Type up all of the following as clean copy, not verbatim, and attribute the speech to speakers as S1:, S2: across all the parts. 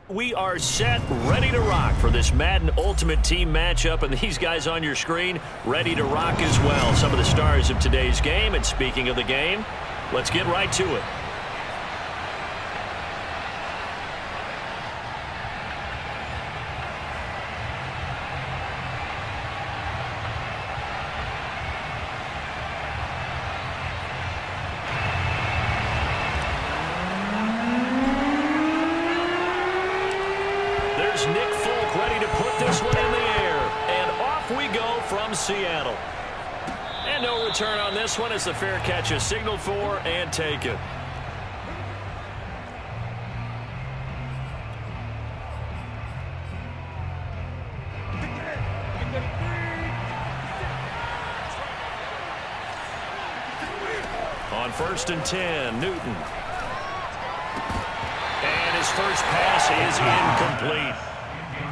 S1: We are set, ready to rock for this Madden Ultimate Team matchup, and these guys on your screen ready to rock as well. Some of the stars of today's game, and speaking of the game, let's get right to it. Nick Folk ready to put this one in the air. And off we go from Seattle. And no return on this one as the fair catch is signaled for and taken. On 1st and 10, Newton. And his first pass is incomplete.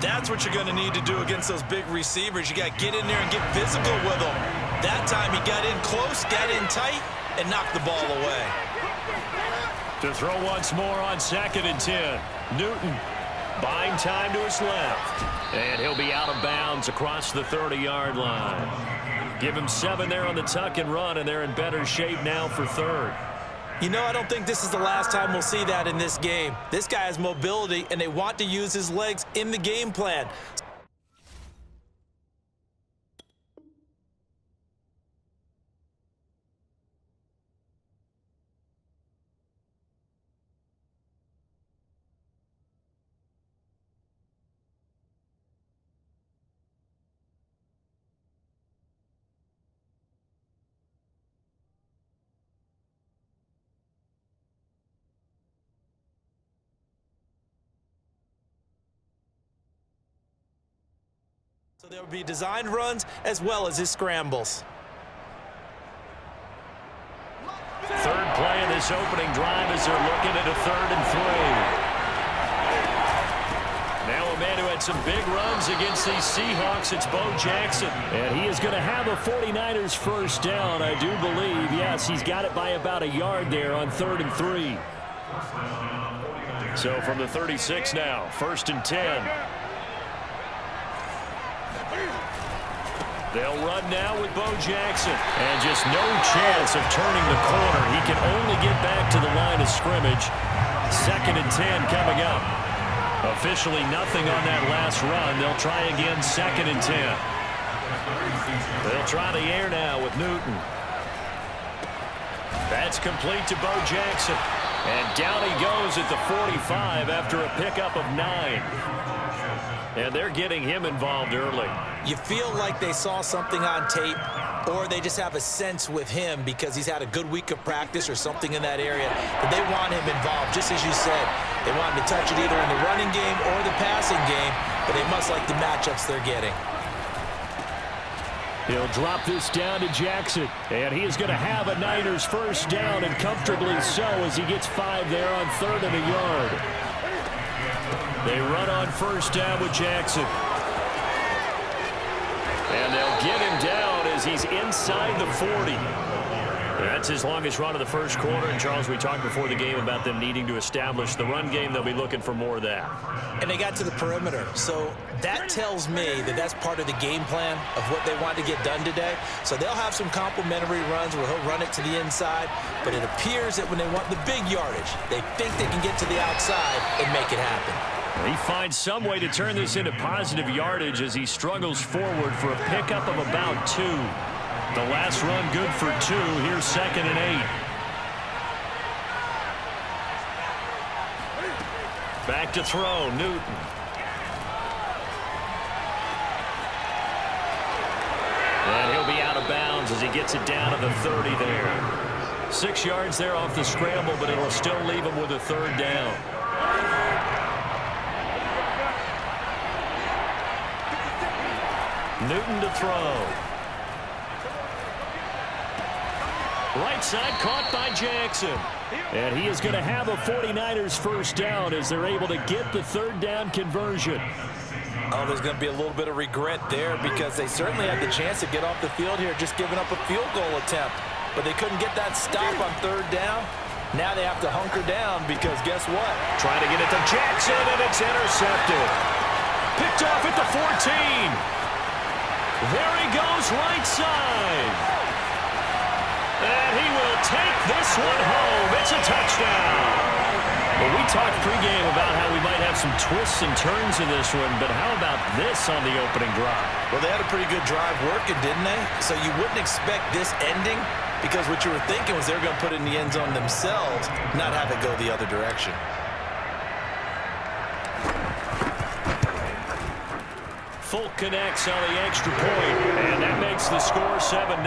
S2: That's what you're going to need to do against those big receivers. You got to get in there and get physical with them. That time he got in close, got in tight, and knocked the ball away.
S1: To throw once more on 2nd and 10. Newton buying time to his left. And he'll be out of bounds across the 30-yard line. Give him 7 there on the tuck and run, and they're in better shape now for 3rd.
S2: You know, I don't think this is the last time we'll see that in this game. This guy has mobility, and they want to use his legs in the game plan. So there will be designed runs as well as his scrambles.
S1: 3rd play of this opening drive as they're looking at a 3rd and 3. Now a man who had some big runs against these Seahawks, it's Bo Jackson. And he is going to have a 49ers first down, I do believe. Yes, he's got it by about a yard there on 3rd and 3. So from the 36 now, 1st and 10. They'll run now with Bo Jackson. And just no chance of turning the corner. He can only get back to the line of scrimmage. 2nd and 10 coming up. Officially nothing on that last run. They'll try again 2nd and 10. They'll try the air now with Newton. That's complete to Bo Jackson. And down he goes at the 45 after a pickup of 9. And they're getting him involved early.
S2: You feel like they saw something on tape, or they just have a sense with him because he's had a good week of practice or something in that area that they want him involved. Just as you said, they want him to touch it either in the running game or the passing game, but they must like the matchups they're getting.
S1: He'll drop this down to Jackson, and he is going to have a Niners first down, and comfortably so as he gets 5 there on 3rd and a yard. They run on 1st down with Jackson. And they'll get him down as he's inside the 40. That's his longest run of the first quarter. And, Charles, we talked before the game about them needing to establish the run game. They'll be looking for more of that.
S2: And they got to the perimeter. So that tells me that that's part of the game plan of what they want to get done today. So they'll have some complementary runs where he'll run it to the inside. But it appears that when they want the big yardage, they think they can get to the outside and make it happen.
S1: He finds some way to turn this into positive yardage as he struggles forward for a pickup of about 2. The last run good for 2. Here's 2nd and 8. Back to throw, Newton. And he'll be out of bounds as he gets it down to the 30 there. 6 yards there off the scramble, but it'll still leave him with a 3rd down. Newton to throw. Right side caught by Jackson. And he is going to have a 49ers first down as they're able to get the 3rd down conversion.
S2: Oh, there's going to be a little bit of regret there because they certainly had the chance to get off the field here, just giving up a field goal attempt. But they couldn't get that stop on 3rd down. Now they have to hunker down because guess what?
S1: Trying to get it to Jackson, and it's intercepted. Picked off at the 14. There he goes right side. And he will take this one home. It's a touchdown. Well, we talked pregame about how we might have some twists and turns in this one, but how about this on the opening drive?
S2: Well, they had a pretty good drive working, didn't they? So you wouldn't expect this ending because what you were thinking was they were going to put it in the end zone themselves, not have it go the other direction.
S1: Folk connects on the extra point, and that makes the score 7-0.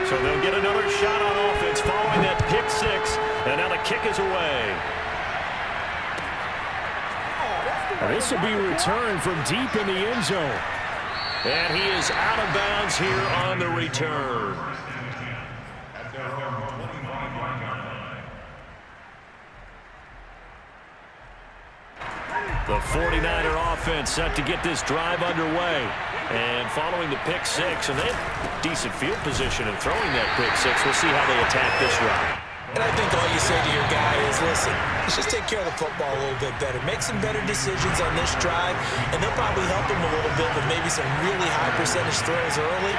S1: So they'll get another shot on offense following that pick six, and now the kick is away. This will be returned from deep in the end zone. And he is out of bounds here on the return. The 49er offense set to get this drive underway. And following the pick six, and they have decent field position in throwing that pick six. We'll see how they attack this drive.
S2: And I think all you say to your guy is, listen, let's just take care of the football a little bit better. Make some better decisions on this drive, and they'll probably help him a little bit with maybe some really high percentage throws early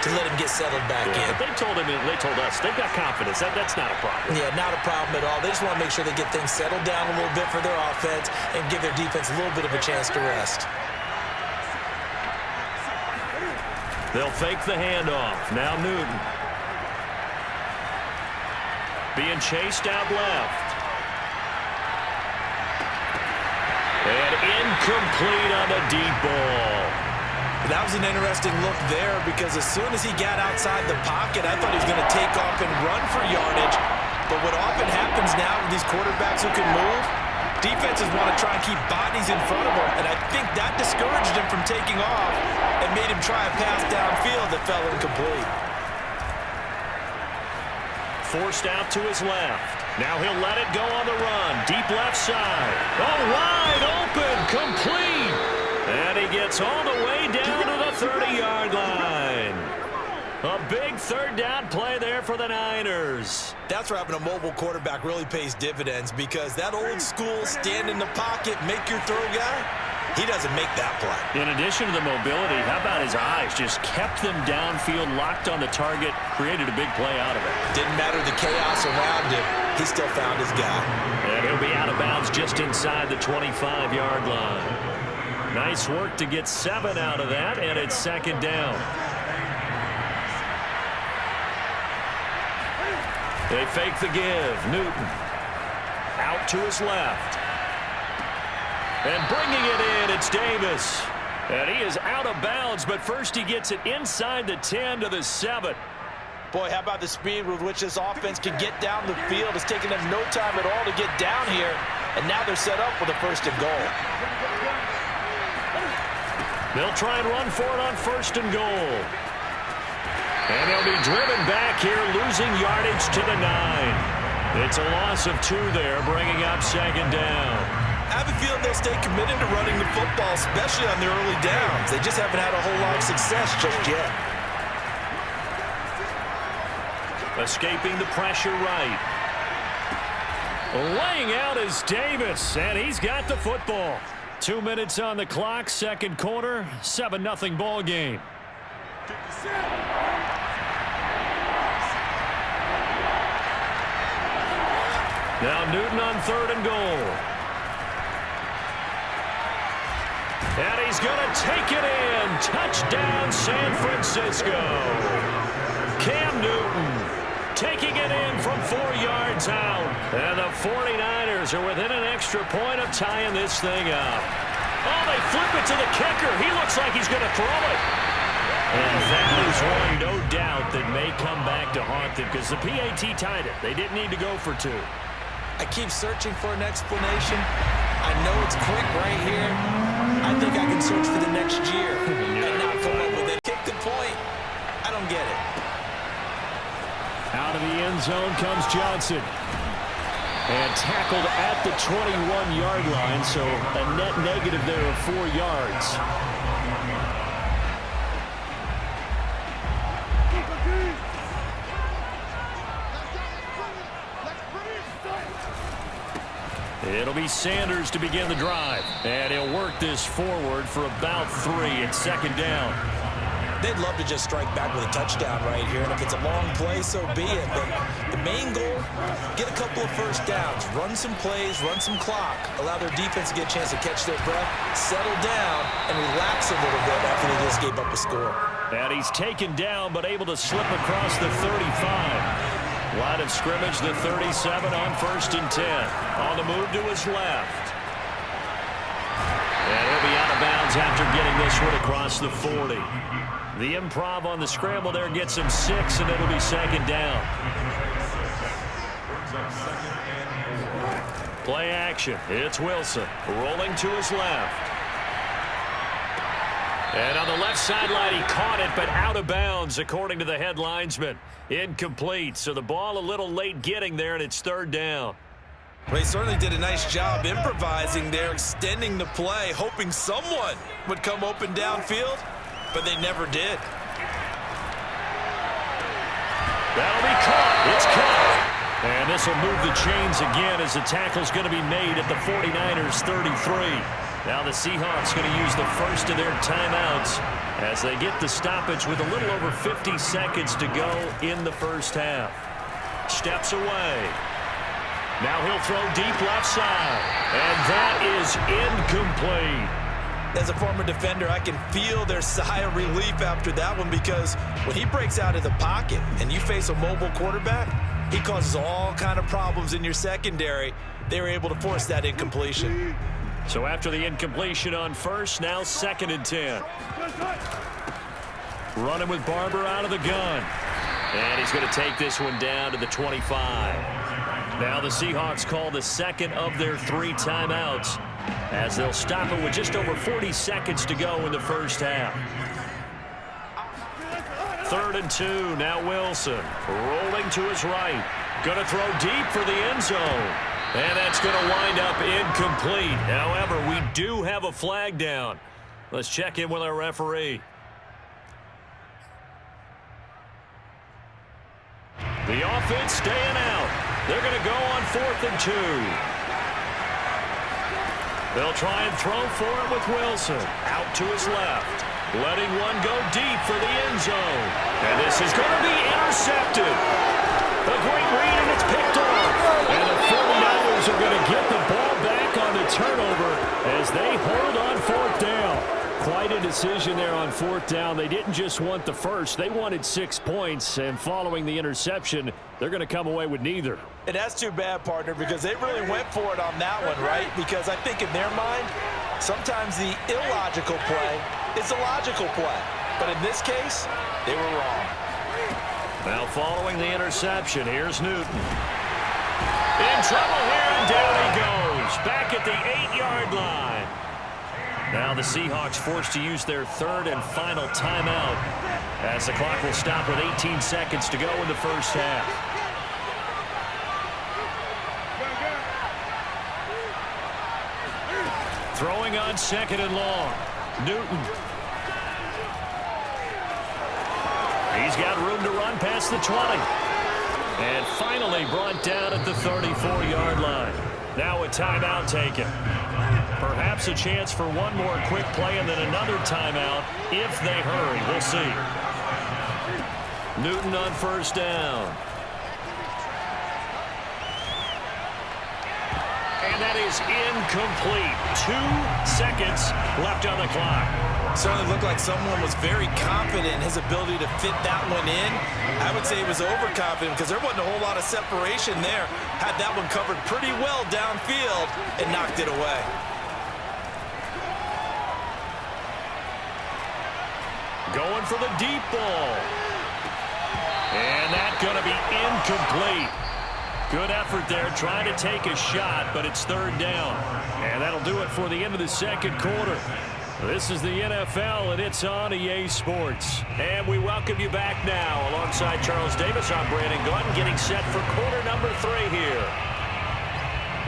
S2: to let him get settled back in.
S1: But they told us they've got confidence. That's not a problem.
S2: Yeah, not a problem at all. They just want to make sure they get things settled down a little bit for their offense and give their defense a little bit of a chance to rest.
S1: They'll fake the handoff. Now Newton. Being chased out left. And incomplete on the deep ball.
S2: That was an interesting look there because as soon as he got outside the pocket, I thought he was going to take off and run for yardage. But what often happens now with these quarterbacks who can move, defenses want to try and keep bodies in front of them. And I think that discouraged him from taking off and made him try a pass downfield that fell incomplete.
S1: Forced out to his left. Now he'll let it go on the run. Deep left side. Oh, wide open. Complete. And he gets all the way down to the 30-yard line. A big third down play there for the Niners.
S2: That's where having a mobile quarterback really pays dividends because that old school stand in the pocket, make your throw guy, he doesn't make that play.
S1: In addition to the mobility, how about his eyes? Just kept them downfield, locked on the target, created a big play out of it.
S2: Didn't matter the chaos around him. He still found his guy.
S1: And he'll be out of bounds just inside the 25-yard line. Nice work to get 7 out of that, and it's second down. They fake the give. Newton out to his left. And bringing it in, it's Davis. And he is out of bounds, but first he gets it inside the 10 to the 7.
S2: Boy, how about the speed with which this offense can get down the field. It's taken them no time at all to get down here, and now they're set up with a first and goal.
S1: They'll try and run for it on first and goal. And they'll be driven back here, losing yardage to the 9. It's a loss of 2 there, bringing up second down.
S2: I have a feeling they'll stay committed to running the football, especially on their early downs. They just haven't had a whole lot of success just yet.
S1: Escaping the pressure right. Laying out is Davis, and he's got the football. 2 minutes on the clock, second quarter, 7-0 ball game. Now Newton on third and goal. And he's going to take it in. Touchdown, San Francisco. Cam Newton taking it in from 4 yards out. And the 49ers are within an extra point of tying this thing up. Oh, they flip it to the kicker. He looks like he's going to throw it. And that is one, no doubt, that may come back to haunt them because the PAT tied it. They didn't need to go for 2.
S2: I keep searching for an explanation. I know it's quick right here. I think I can search for the next year and not come up with it. Kick the point. I don't get it.
S1: Out of the end zone comes Johnson. And tackled at the 21-yard line, so a net negative there of 4 yards. It'll be Sanders to begin the drive. And he'll work this forward for about 3 at second down.
S2: They'd love to just strike back with a touchdown right here, and if it's a long play, so be it. But the main goal, get a couple of first downs, run some plays, run some clock, allow their defense to get a chance to catch their breath, settle down, and relax a little bit after they just gave up a score.
S1: And he's taken down, but able to slip across the 35. Line of scrimmage, the 37 on 1st and 10. On the move to his left. And he'll be out of bounds after getting this one across the 40. The improv on the scramble there gets him 6, and it'll be second down. Play action. It's Wilson rolling to his left. And on the left sideline, he caught it, but out of bounds, according to the head linesman. Incomplete, so the ball a little late getting there, and it's 3rd down.
S2: Well, he certainly did a nice job improvising there, extending the play, hoping someone would come open downfield, but they never did.
S1: That'll be caught. It's caught. And this will move the chains again as the tackle's going to be made at the 49ers' 33. Now the Seahawks going to use the first of their timeouts as they get the stoppage with a little over 50 seconds to go in the first half. Steps away. Now he'll throw deep left side. And that is incomplete.
S2: As a former defender, I can feel their sigh of relief after that one, because when he breaks out of the pocket and you face a mobile quarterback, he causes all kind of problems in your secondary. They were able to force that incompletion.
S1: So after the incompletion on first, now 2nd and 10. Running with Barber out of the gun. And he's going to take this one down to the 25. Now the Seahawks call the second of their 3 timeouts as they'll stop it with just over 40 seconds to go in the first half. 3rd and 2. Now Wilson rolling to his right. Going to throw deep for the end zone. And that's going to wind up incomplete. However, we do have a flag down. Let's check in with our referee. The offense staying out. They're going to go on 4th and 2. They'll try and throw for it with Wilson. Out to his left. Letting one go deep for the end zone. And this is going to be intercepted. A great read, and it's picked off. And the 49ers are going to get the ball back on the turnover as they hold on 4th down. Quite a decision there on 4th down. They didn't just want the first. They wanted 6 points, and following the interception, they're going to come away with neither.
S2: And that's too bad, partner, because they really went for it on that one, right? Because I think in their mind, sometimes the illogical play is a logical play. But in this case, they were wrong.
S1: Now following the interception, here's Newton. In trouble here, and down he goes. Back at the 8-yard line. Now the Seahawks forced to use their 3rd and final timeout as the clock will stop with 18 seconds to go in the first half. Throwing on 2nd and long. Newton. He's got room to run past the 20. And finally brought down at the 34-yard line. Now a timeout taken. Perhaps a chance for one more quick play and then another timeout if they hurry. We'll see. Newton on 1st down. And that is incomplete. 2 seconds left on the clock.
S2: Certainly looked like someone was very confident in his ability to fit that one in. I would say he was overconfident because there wasn't a whole lot of separation there. Had that one covered pretty well downfield and knocked it away.
S1: Going for the deep ball. And that's going to be incomplete. Good effort there, trying to take a shot, but it's 3rd down. And that'll do it for the end of the 2nd quarter. This is the NFL, and it's on EA Sports. And we welcome you back now. Alongside Charles Davis, I'm Brandon Gaunt, getting set for quarter number 3 here.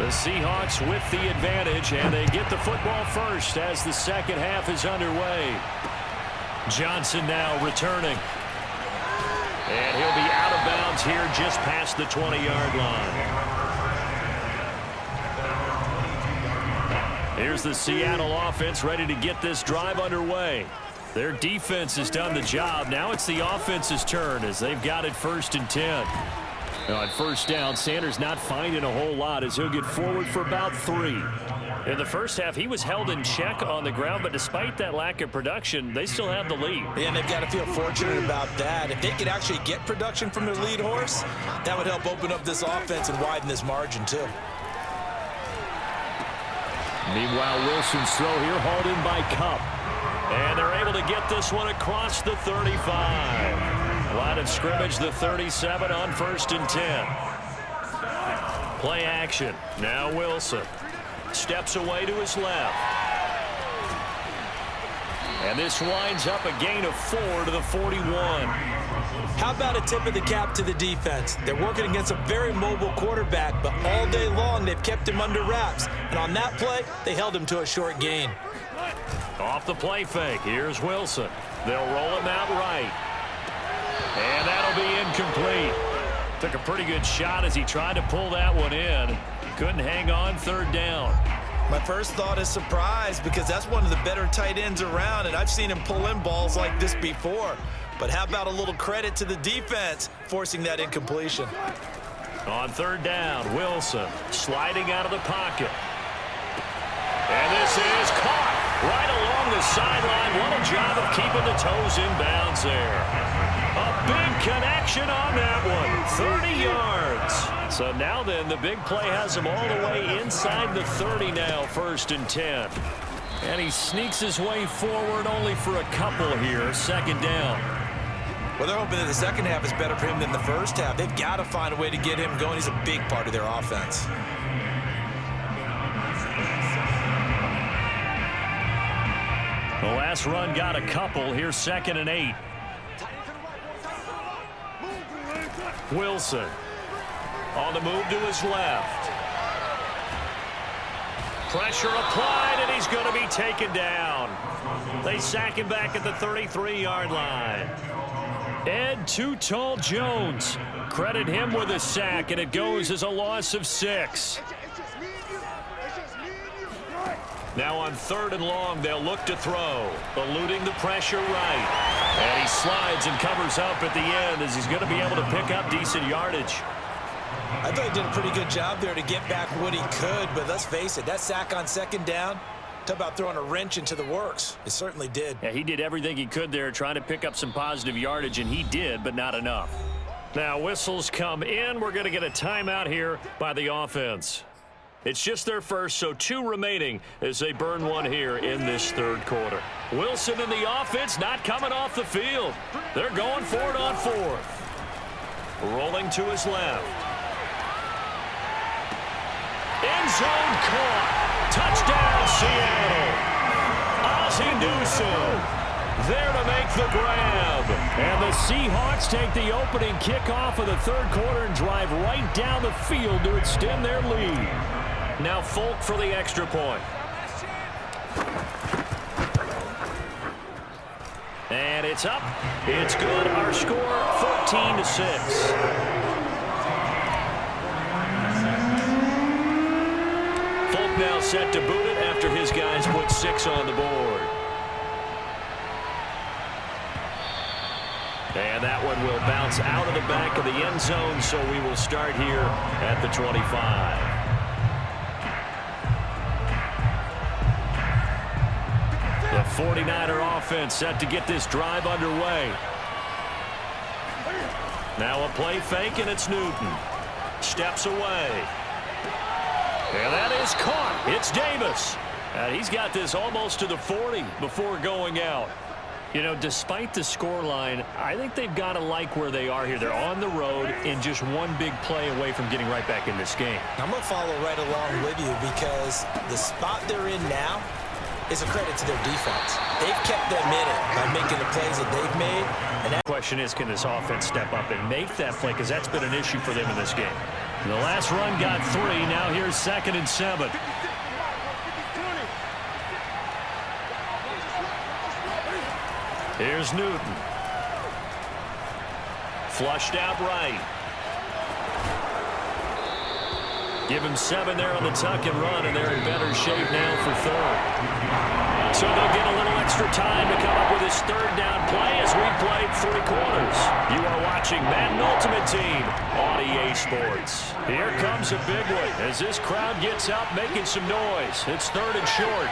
S1: The Seahawks with the advantage, and they get the football first as the second half is underway. Johnson now returning. And he'll be out of bounds here just past the 20-yard line. Here's the Seattle offense ready to get this drive underway. Their defense has done the job. Now it's the offense's turn as they've got it 1st and 10. Now at first down, Sanders not finding a whole lot as he'll get forward for about 3. In the first half, he was held in check on the ground, but despite that lack of production, they still have the lead.
S2: Yeah, and they've got to feel fortunate about that. If they could actually get production from their lead horse, that would help open up this offense and widen this margin too.
S1: Meanwhile, Wilson's throw here hauled in by Kupp. And they're able to get this one across the 35. Line of scrimmage, the 37 on 1st and 10. Play action. Now Wilson steps away to his left. And this winds up a gain of 4 to the 41.
S2: How about a tip of the cap to the defense? They're working against a very mobile quarterback, but all day long they've kept him under wraps. And on that play, they held him to a short gain.
S1: Off the play fake, here's Wilson. They'll roll him out right. And that'll be incomplete. Took a pretty good shot as he tried to pull that one in. Couldn't hang on 3rd down.
S2: My first thought is surprise because that's one of the better tight ends around, and I've seen him pull in balls like this before. But how about a little credit to the defense forcing that incompletion?
S1: On 3rd down, Wilson sliding out of the pocket. And this is caught right along the sideline. What a job of keeping the toes in bounds there. A big connection on that one. 30 yards. So now then, the big play has him all the way inside the 30 now, 1st and 10. And he sneaks his way forward only for a couple here, 2nd down.
S2: Well, they're hoping that the second half is better for him than the first half. They've got to find a way to get him going. He's a big part of their offense.
S1: The last run got a couple. Here's 2nd and 8. Wilson on the move to his left. Pressure applied, and he's going to be taken down. They sack him back at the 33-yard line. Ed Too Tall Jones, credit him with a sack, and it goes as a loss of 6. Now on 3rd and long, they'll look to throw, eluding the pressure right. And he slides and covers up at the end as he's going to be able to pick up decent yardage.
S2: I thought he did a pretty good job there to get back what he could, but let's face it, that sack on 2nd down, talk about throwing a wrench into the works. It certainly did.
S1: Yeah, he did everything he could there trying to pick up some positive yardage, and he did, but not enough. Now whistles come in. We're going to get a timeout here by the offense. It's just their first, so 2 remaining as they burn one here in this 3rd quarter. Wilson and the offense not coming off the field. They're going for it on 4th. Rolling to his left. End zone caught. Touchdown, Seattle. Ozzie Newsome there to make the grab. And the Seahawks take the opening kickoff of the 3rd quarter and drive right down the field to extend their lead. Now Folk for the extra point. And it's up. It's good. Our score, 14-6. Folk now set to boot it after his guys put 6 on the board. And that one will bounce out of the back of the end zone, so we will start here at the 25. The 49er offense set to get this drive underway. Now a play fake, and it's Newton. Steps away. And that is caught. It's Davis. And he's got this almost to the 40 before going out. You know, despite the scoreline, I think they've got to like where they are here. They're on the road and just one big play away from getting right back in this game.
S2: I'm going to follow right along with you because the spot they're in now is a credit to their defense. They've kept them in it by making the plays that they've made. And that
S1: question is, can this offense step up and make that play? Because that's been an issue for them in this game. The last run got 3. Now here's 2nd and 7. Here's Newton. Flushed out right. Give him 7 there on the tuck and run, and they're in better shape now for 3rd. So they'll get a little extra time to come up with his 3rd down play as we played 3 quarters. You are watching Madden Ultimate Team on EA Sports. Here comes a big one as this crowd gets up making some noise. It's 3rd and short.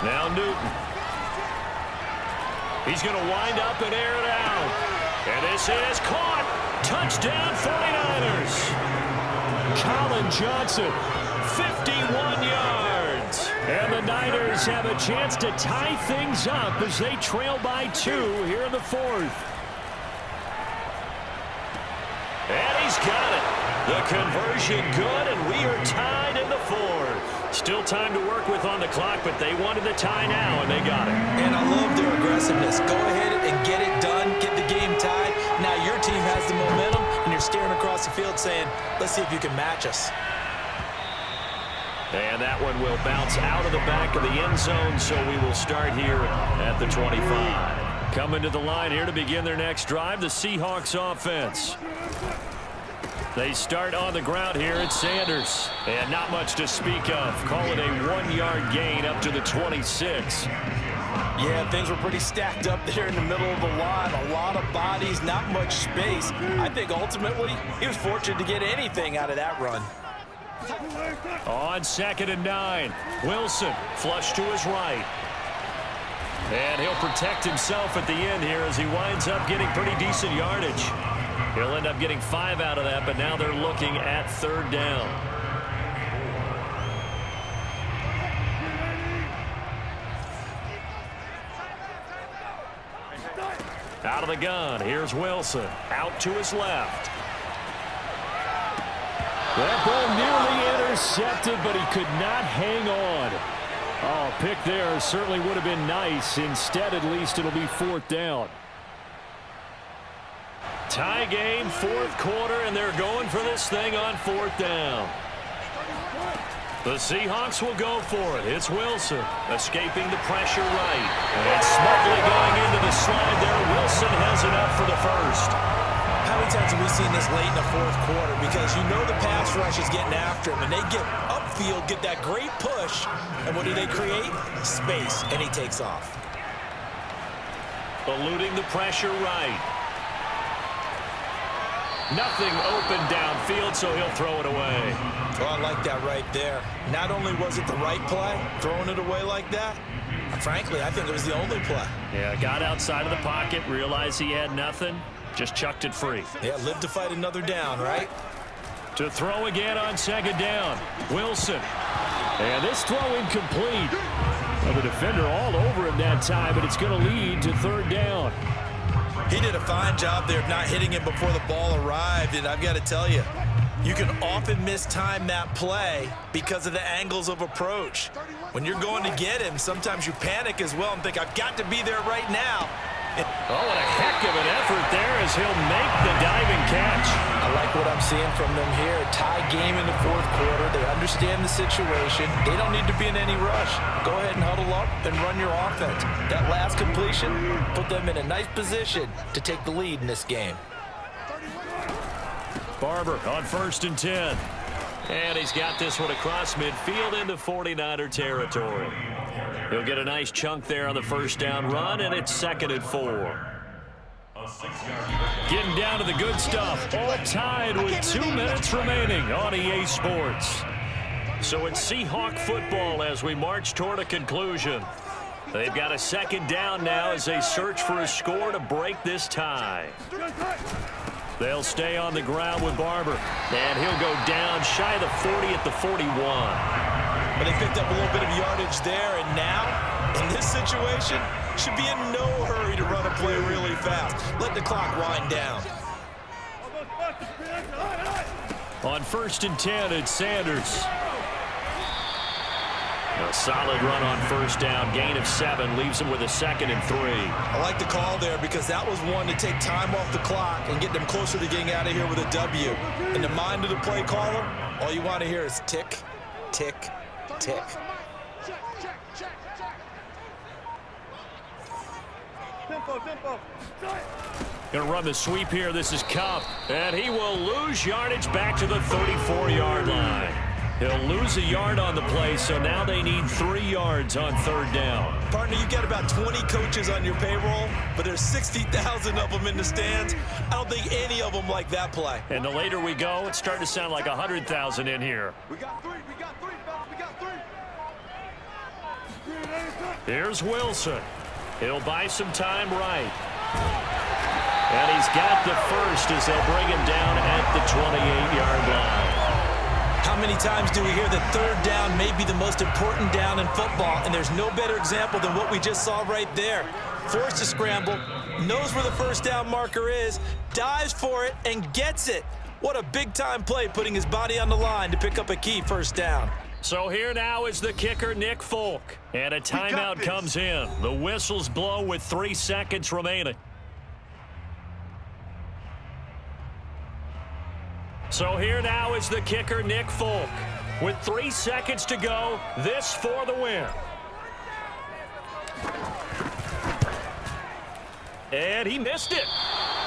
S1: Now Newton. He's going to wind up and air it out. And this is caught. Touchdown 49ers. Colin Johnson, 51 yards. And the Niners have a chance to tie things up as they trail by 2 here in the 4th. And he's got it. The conversion good, and we are tied in the 4th. Still time to work with on the clock, but they wanted the tie now, and they got it.
S2: And I love their aggressiveness. Go ahead and get it done, get the game tied. Now your team has the momentum, and you're staring across the field saying, let's see if you can match us.
S1: And that one will bounce out of the back of the end zone, so we will start here at the 25. Coming to the line here to begin their next drive, the Seahawks offense. They start on the ground here at Sanders. And not much to speak of. Call it a 1-yard gain up to the 26.
S2: Yeah, things were pretty stacked up there in the middle of the line. A lot of bodies, not much space. I think ultimately he was fortunate to get anything out of that run.
S1: On 2nd and 9. Wilson flush to his right. And he'll protect himself at the end here as he winds up getting pretty decent yardage. He'll end up getting 5 out of that, but now they're looking at 3rd down. Out of the gun, here's Wilson. Out to his left. That ball nearly intercepted, but he could not hang on. Oh, pick there certainly would have been nice. Instead, at least, it'll be 4th down. Tie game, 4th quarter, and they're going for this thing on 4th down. The Seahawks will go for it. It's Wilson escaping the pressure right. And smartly going into the slide there. Wilson has enough for the 1st.
S2: How many times have we seen this late in the 4th quarter? Because you know the pass rush is getting after him, and they get upfield, get that great push, and what do they create? Space, and he takes off.
S1: Eluding the pressure right. Nothing open downfield, so he'll throw it away.
S2: Oh, I like that right there. Not only was it the right play, throwing it away like that, frankly, I think it was the only play.
S1: Yeah, got outside of the pocket, realized he had nothing, just chucked it free.
S2: Yeah, live to fight another down, right?
S1: To throw again on 2nd down. Wilson. And this throw incomplete. Well, the defender all over him that time, but it's going to lead to 3rd down.
S2: He did a fine job there of not hitting him before the ball arrived, and I've got to tell you, you can often mistime that play because of the angles of approach. When you're going to get him, sometimes you panic as well and think, I've got to be there right now.
S1: Oh, what a heck of an effort there as he'll make the diving catch.
S2: I like what I'm seeing from them here. A tie game in the 4th quarter. They understand the situation. They don't need to be in any rush. Go ahead and huddle up and run your offense. That last completion put them in a nice position to take the lead in this game.
S1: Barber on 1st and 10. And he's got this one across midfield into 49er territory. He'll get a nice chunk there on the 1st down run, and it's 2nd and 4. Getting down to the good stuff. All tied with 2 minutes remaining on EA Sports. So it's Seahawk football as we march toward a conclusion. They've got a 2nd down now as they search for a score to break this tie. They'll stay on the ground with Barber. And he'll go down shy of the 40 at the 41.
S2: But they picked up a little bit of yardage there, and now, in this situation, should be in no hurry to run a play really fast. Let the clock wind down. On
S1: 1st and 10, it's Sanders. A solid run on first down. Gain of 7 leaves him with a 2nd and 3.
S2: I like the call there because that was one to take time off the clock and get them closer to getting out of here with a W. In the mind of the play caller, all you want to hear is tick, tick, tick.
S1: Going to run the sweep here. This is Cup. And he will lose yardage back to the 34-yard line. He'll lose a yard on the play, so now they need 3 yards on 3rd down.
S2: Partner, you got about 20 coaches on your payroll, but there's 60,000 of them in the stands. I don't think any of them like that play.
S1: And the later we go, it's starting to sound like 100,000 in here.
S3: We got 3, we got 3, we got 3.
S1: Here's Wilson. He'll buy some time right. And he's got the first as they'll bring him down at the 28-yard line.
S2: How many times do we hear that 3rd down may be the most important down in football, and there's no better example than what we just saw right there. Forced to scramble, knows where the first down marker is, dives for it, and gets it. What a big-time play, putting his body on the line to pick up a key first down.
S1: So here now is the kicker, Nick Folk. And a timeout comes in. The whistles blow with 3 seconds remaining. So here now is the kicker, Nick Folk. With 3 seconds to go, this for the win. And he missed it.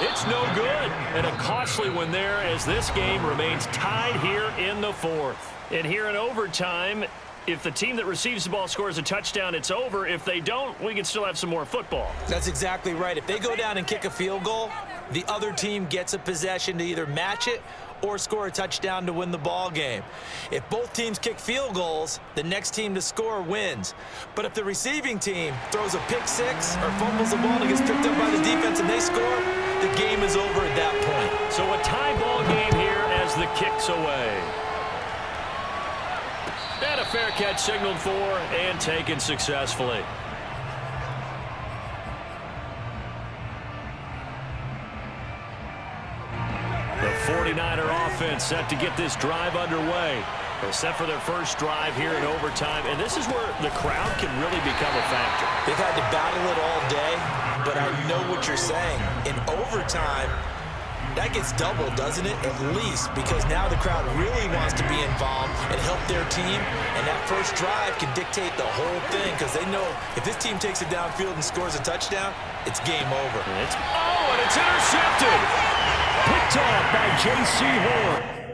S1: It's no good. And a costly one there as this game remains tied here in the 4th. And here in overtime, if the team that receives the ball scores a touchdown, it's over. If they don't, we can still have some more football.
S2: That's exactly right. If they go down and kick a field goal, the other team gets a possession to either match it or score a touchdown to win the ball game. If both teams kick field goals, the next team to score wins. But if the receiving team throws a pick 6 or fumbles the ball and gets picked up by the defense and they score, the game is over at that point.
S1: So a tie ball game here as the kick's away. And a fair catch signaled for and taken successfully. The 49er offense set to get this drive underway. They're set for their first drive here in overtime, and this is where the crowd can really become a factor.
S2: They've had to battle it all day, but I know what you're saying. In overtime, that gets doubled, doesn't it? At least, because now the crowd really wants to be involved and help their team, and that first drive can dictate the whole thing because they know if this team takes it downfield and scores a touchdown, it's game over.
S1: And it's intercepted. Picked off by J.C. Horn.